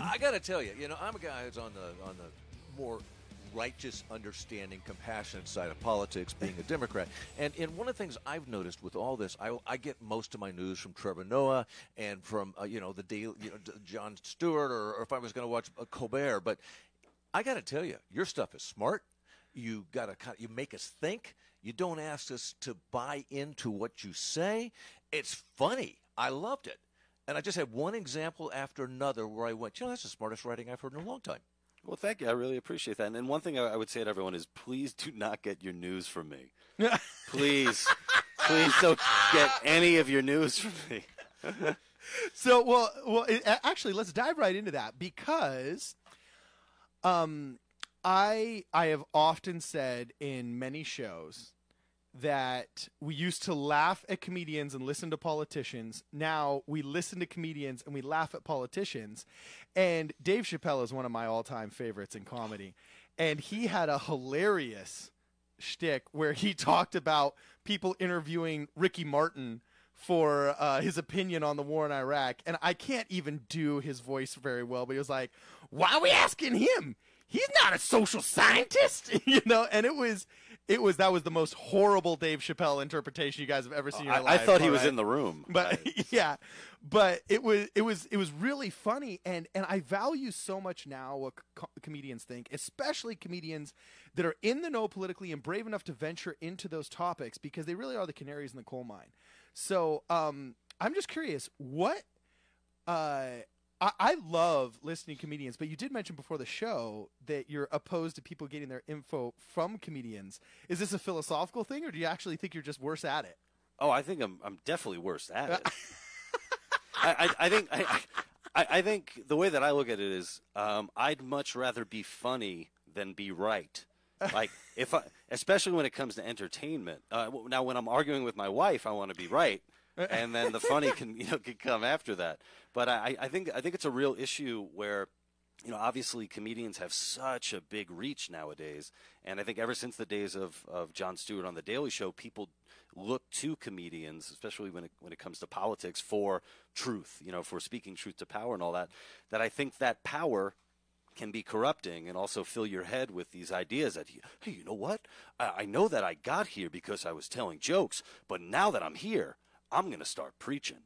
I got to tell you, I'm a guy who's on the more righteous, understanding, compassionate side of politics, being a Democrat. And one of the things I've noticed with all this, I get most of my news from Trevor Noah and from the daily, Jon Stewart, or if I was going to watch Colbert. But I got to tell you, your stuff is smart. You make us think. You don't ask us to buy into what you say. It's funny. I loved it. And I just had one example after another where I went, that's the smartest writing I've heard in a long time. Well, thank you. I really appreciate that. And one thing I would say to everyone is, please do not get your news from me. Please don't get any of your news from me. So, well, actually, let's dive right into that because I have often said in many shows that we used to laugh at comedians and listen to politicians. Now we listen to comedians and we laugh at politicians. And Dave Chappelle is one of my all-time favorites in comedy. And he had a hilarious shtick where he talked about people interviewing Ricky Martin for his opinion on the war in Iraq. And I can't even do his voice very well, but he was like, why are we asking him? He's not a social scientist, and that was the most horrible Dave Chappelle interpretation you guys have ever seen in your life. I thought he was in the room. But yeah, but it was really funny. And I value so much now what comedians think, especially comedians that are in the know politically and brave enough to venture into those topics because they really are the canaries in the coal mine. So I'm just curious, what I love listening to comedians, but you did mention before the show that you're opposed to people getting their info from comedians. Is this a philosophical thing, or do you actually think you're just worse at it? Oh, I think I'm definitely worse at it. I think the way that I look at it is I'd much rather be funny than be right. Like especially when it comes to entertainment. Now, when I'm arguing with my wife, I want to be right. And then the funny can come after that. But I think it's a real issue where, obviously comedians have such a big reach nowadays. And I think ever since the days of Jon Stewart on The Daily Show, people look to comedians, especially when it comes to politics, for truth, for speaking truth to power and all that, that I think that power can be corrupting and also fill your head with these ideas that, hey, you know what? I know that I got here because I was telling jokes, but now that I'm here, I'm going to start preaching.